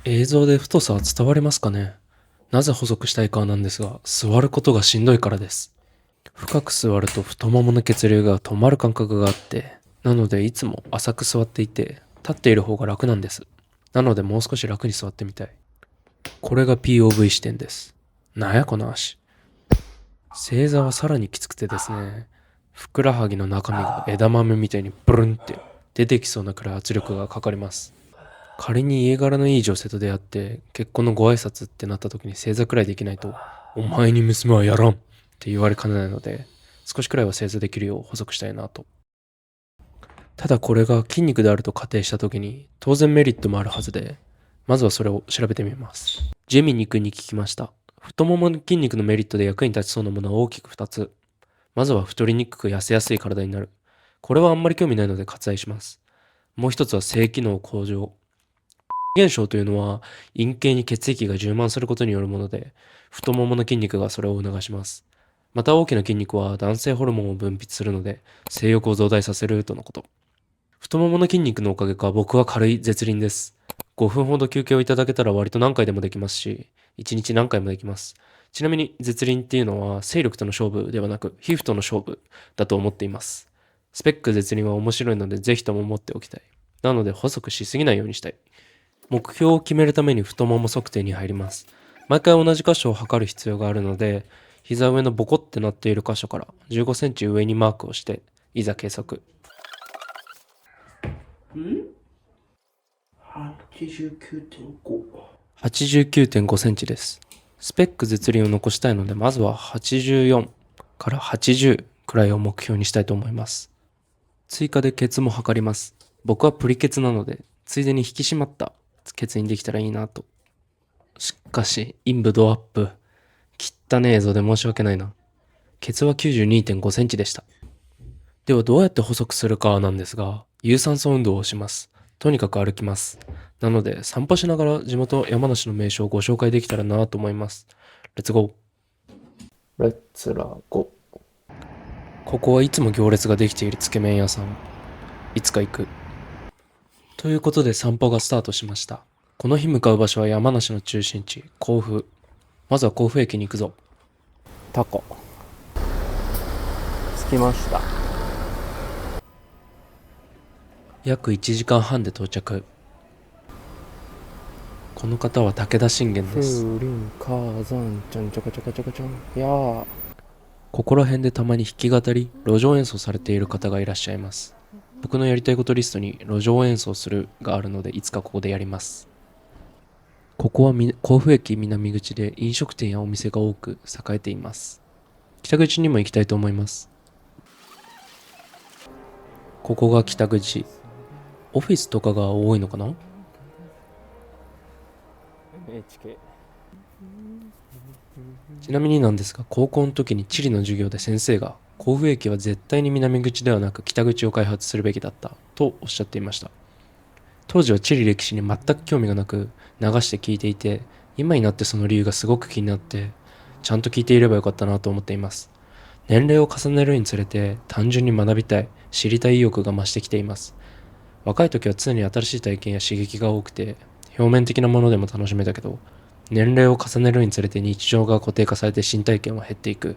映像で太さは伝わりますかね。なぜ細くしたいかなんですが、座ることがしんどいからです。深く座ると太ももの血流が止まる感覚があって、なのでいつも浅く座っていて、立っている方が楽なんです。なのでもう少し楽に座ってみたい。これが POV 視点です。なんやこの足。正座はさらにきつくてですね、ふくらはぎの中身が枝豆みたいにブルンって出てきそうなくらい圧力がかかります。仮に家柄のいい女性と出会って結婚のご挨拶ってなった時に正座くらいできないと、お前に娘はやらんって言われかねないので、少しくらいは正座できるよう補足したいなと。ただこれが筋肉であると仮定した時に当然メリットもあるはずで、まずはそれを調べてみます。ジェミニ君に聞きました。太ももの筋肉のメリットで役に立ちそうなものは大きく2つ。まずは太りにくく痩せやすい体になる。これはあんまり興味ないので割愛します。もう一つは性機能向上。現象というのは陰茎に血液が充満することによるもので、太ももの筋肉がそれを促します。また大きな筋肉は男性ホルモンを分泌するので、性欲を増大させるとのこと。太ももの筋肉のおかげか僕は軽い絶倫です。5分ほど休憩をいただけたら割と何回でもできますし、1日何回もできます。ちなみに絶倫っていうのは勢力との勝負ではなく皮膚との勝負だと思っています。スペック絶倫は面白いのでぜひとも持っておきたい。なので細くしすぎないようにしたい。目標を決めるために太もも測定に入ります。毎回同じ箇所を測る必要があるので、膝上のボコってなっている箇所から15センチ上にマークをして、いざ計測。89.5。89.5センチです。スペック絶倫を残したいので、まずは84から80くらいを目標にしたいと思います。追加でケツも測ります。僕はプリケツなので、ついでに引き締まったケツにできたらいいなと。しかし、陰部ドアップ。汚ねえ映像で申し訳ないな。ケツは92.5センチでした。ではどうやって細くするかなんですが、有酸素運動をします。とにかく歩きます。なので散歩しながら地元山梨の名所をご紹介できたらなと思います。レッツゴー。レッツラゴー。ここはいつも行列ができているつけ麺屋さん。いつか行く。ということで散歩がスタートしました。この日向かう場所は山梨の中心地、甲府。まずは甲府駅に行くぞ。タコ。着きました。約1時間半で到着。この方は武田信玄です。風林火山ちゃんちょこちょこちょこちょんやー。ここら辺でたまに弾き語り、路上演奏されている方がいらっしゃいます。僕のやりたいことリストに路上演奏するがあるのでいつかここでやります。ここは甲府駅南口で飲食店やお店が多く栄えています。北口にも行きたいと思います。ここが北口。オフィスとかが多いのかな？ NHK。ちなみになんですが、高校の時に地理の授業で先生が甲府駅は絶対に南口ではなく北口を開発するべきだったとおっしゃっていました。当時は地理歴史に全く興味がなく流して聞いていて、今になってその理由がすごく気になって、ちゃんと聞いていればよかったなと思っています。年齢を重ねるにつれて単純に学びたい、知りたい意欲が増してきています。若い時は常に新しい体験や刺激が多くて、表面的なものでも楽しめたけど、年齢を重ねるにつれて日常が固定化されて新体験は減っていく。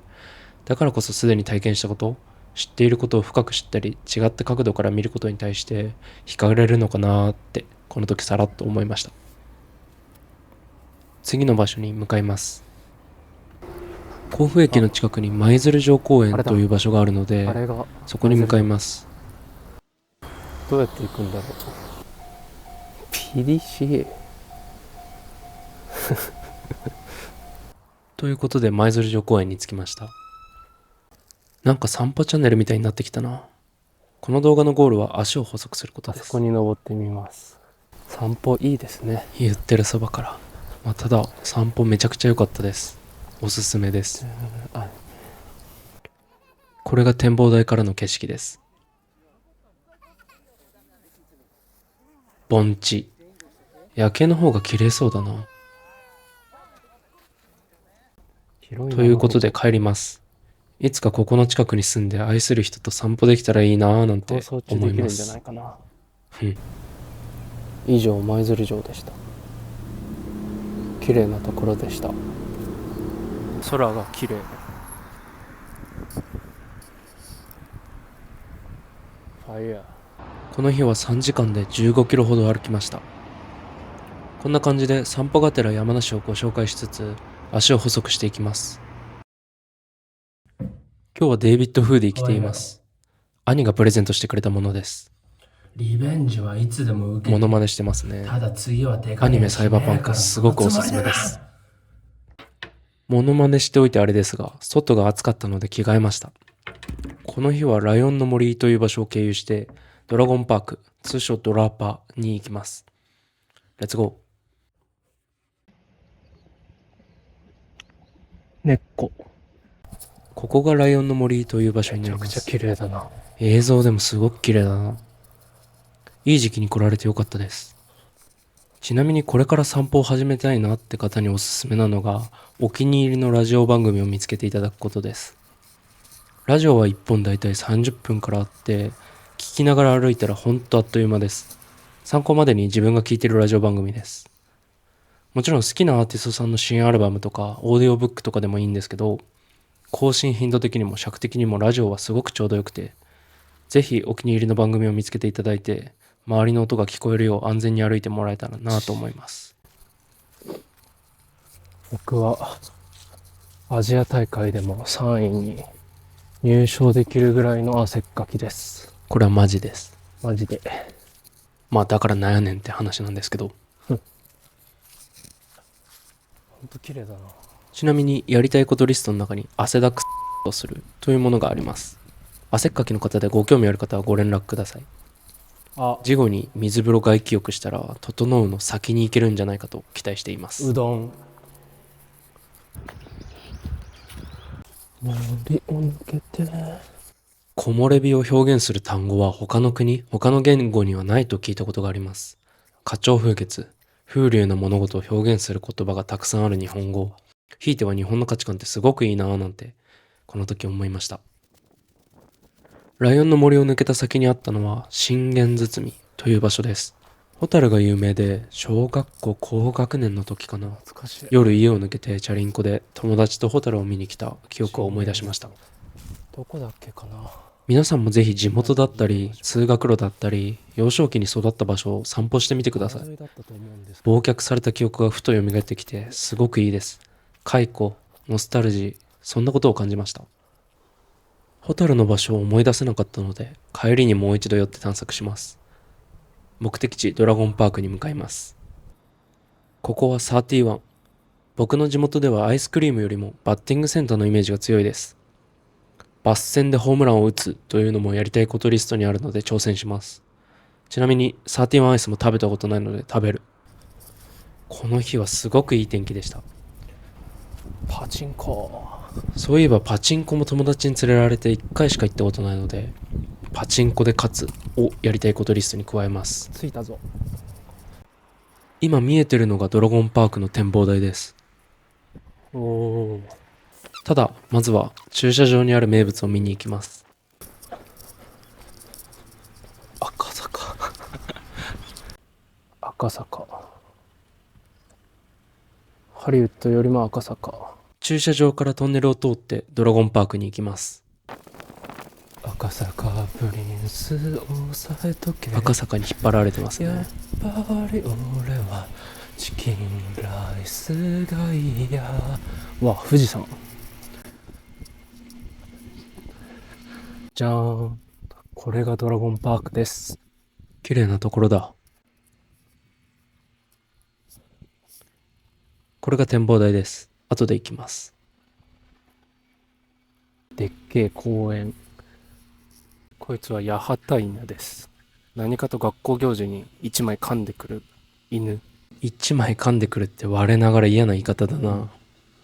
だからこそすでに体験したこと、知っていることを深く知ったり、違った角度から見ることに対して惹かれるのかなーって、この時さらっと思いました。次の場所に向かいます。甲府駅の近くに舞鶴城公園という場所があるので、そこに向かいます。どうやって行くんだろう。PDCA。ということで舞鶴城公園に着きました。なんか散歩チャンネルみたいになってきたな。この動画のゴールは足を細くすることです。あそこに登ってみます。散歩いいですね。言ってるそばから。ただ散歩めちゃくちゃ良かったです。おすすめです。これが展望台からの景色です。盆地。夜景の方が綺麗そうだな。ということで帰ります。いつかここの近くに住んで愛する人と散歩できたらいいなぁなんて逃走中思いまできるんじゃなす。いかな。うん以上舞鶴城でした。綺麗なところでした。空が綺麗。ファイヤー。この日は3時間で15キロほど歩きました。こんな感じで散歩がてら山梨をご紹介しつつ足を細くしていきます。今日はデイビッド風で生きています。兄がプレゼントしてくれたものです。リベンジはいつでも受けて。モノマネしてますね。ただ次はでかアニメサイバーパンクすごくおすすめです。モノマネしておいてあれですが、外が暑かったので着替えました。この日はライオンの森という場所を経由してドラゴンパーク、通称ドラーパーに行きます。レッツゴー。根っこ。ここがライオンの森という場所になります。めちゃくちゃ綺麗だな。映像でもすごく綺麗だな。いい時期に来られてよかったです。ちなみにこれから散歩を始めたいなって方におすすめなのが、お気に入りのラジオ番組を見つけていただくことです。ラジオは1本だいたい30分からあって、聞きながら歩いたらほんとあっという間です。参考までに自分が聞いてるラジオ番組です。もちろん好きなアーティストさんの新アルバムとかオーディオブックとかでもいいんですけど、更新頻度的にも尺的にもラジオはすごくちょうどよくて、ぜひお気に入りの番組を見つけていただいて、周りの音が聞こえるよう安全に歩いてもらえたらなと思います。僕はアジア大会でも3位に入賞できるぐらいの汗っかきです。これはマジです。マジで。まあだからなんやねんって話なんですけど、ほんと綺麗だな。ちなみにやりたいことリストの中に汗だくをするというものがあります。汗っかきの方でご興味ある方はご連絡ください。事後に水風呂外気浴したら整うの先に行けるんじゃないかと期待しています。うどん。森を抜けて。木漏れ日を表現する単語は他の国、他の言語にはないと聞いたことがあります。花鳥風月、風流な物事を表現する言葉がたくさんある日本語。ひいては日本の価値観ってすごくいいなぁなんて、この時思いました。ライオンの森を抜けた先にあったのは信玄堤という場所です。ホタルが有名で、小学校高学年の時かな。懐かしい。夜家を抜けてチャリンコで友達とホタルを見に来た記憶を思い出しました。どこだっけかな。皆さんもぜひ地元だったり、通学路だったり、幼少期に育った場所を散歩してみてください。だったと思うんですけど。忘却された記憶がふと蘇ってきて、すごくいいです。解雇、ノスタルジー、そんなことを感じました。ホタルの場所を思い出せなかったので、帰りにもう一度寄って探索します。目的地ドラゴンパークに向かいます。ここは31。僕の地元ではアイスクリームよりもバッティングセンターのイメージが強いです。バッセンでホームランを打つというのもやりたいことリストにあるので挑戦します。ちなみに31アイスも食べたことないので食べる。この日はすごくいい天気でした。パチンコ。そういえばパチンコも友達に連れられて1回しか行ったことないので、パチンコで勝つをやりたいことリストに加えます。着いたぞ。今見えてるのがドラゴンパークの展望台です。おお。ただ、まずは駐車場にある名物を見に行きます。赤坂。赤坂。ハリウッドよりも赤坂。駐車場からトンネルを通ってドラゴンパークに行きます。赤坂プリンス押さえとけ。赤坂に引っ張られてますやっね。ぱり俺はチキンライスがいいや。わ、富士山。じゃーん。これがドラゴンパークです。綺麗なところだ。これが展望台です。後で行きます。でっけえ公園。こいつは八幡犬です。何かと学校行事に一枚噛んでくる犬。一枚噛んでくるって我ながら嫌な言い方だな。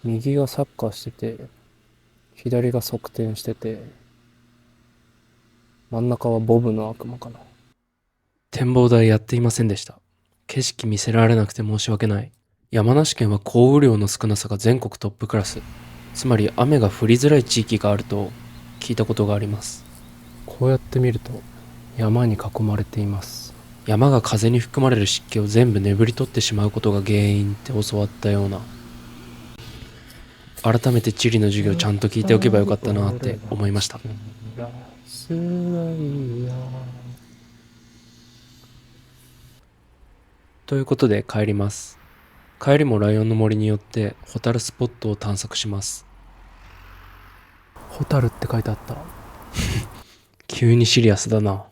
右がサッカーしてて、左が側転してて、真ん中はボブの悪魔かな。展望台やっていませんでした。景色見せられなくて申し訳ない。山梨県は降雨量の少なさが全国トップクラス。つまり雨が降りづらい地域があると聞いたことがあります。こうやって見ると山に囲まれています。山が風に含まれる湿気を全部眠り取ってしまうことが原因って教わったような。改めて地理の授業ちゃんと聞いておけばよかったなって思いました。ということで帰ります。帰りもライオンの森によってホタルスポットを探索します。ホタルって書いてあった。急にシリアスだな。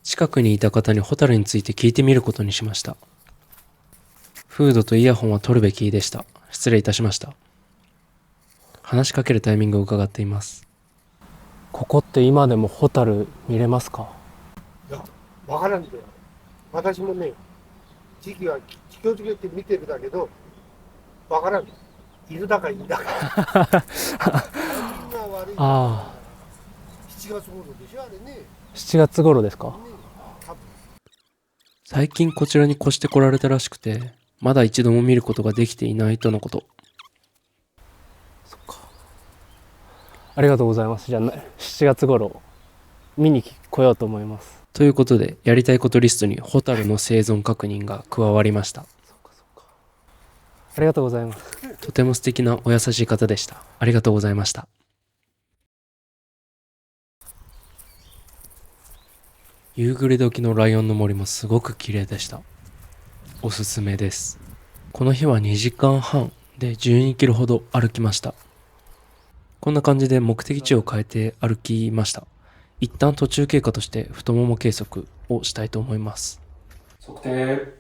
近くにいた方にホタルについて聞いてみることにしました。フードとイヤホンは取るべきでした。失礼いたしました。話しかけるタイミングを伺っています。ここって今でもホタル見れますか？いや、わからんだよ。私もね、時期は気をつけて見てるだけど、わからん。いるだかいるだか。タイミングが悪い。ああ、7月頃でしょ、あれね。7月頃ですか？ね、多分。最近こちらに越してこられたらしくて、まだ一度も見ることができていないとのこと。ありがとうございます。じゃあ7月頃見に来ようと思います。ということで、やりたいことリストにホタルの生存確認が加わりました。ありがとうございます。とても素敵なお優しい方でした。ありがとうございました。夕暮れ時のライオンの森もすごく綺麗でした。おすすめです。この日は2時間半で12キロほど歩きました。こんな感じで目的地を変えて歩きました。一旦途中経過として太もも計測をしたいと思います。測定。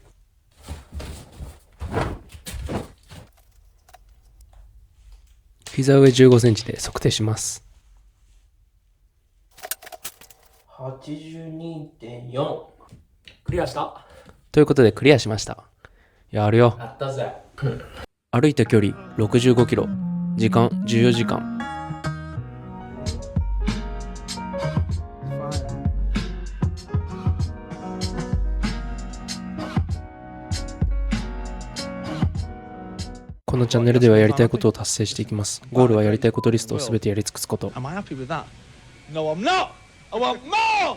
膝上15センチで測定します。82.4。クリアした。ということでクリアしました。やるよ。やったぜ。歩いた距離65キロ。時間14時間。このチャンネルではやりたいことを達成していきます。ゴールはやりたいことリストをすべてやり尽くすこと。Am I happy with that? No, I'm not! I want more!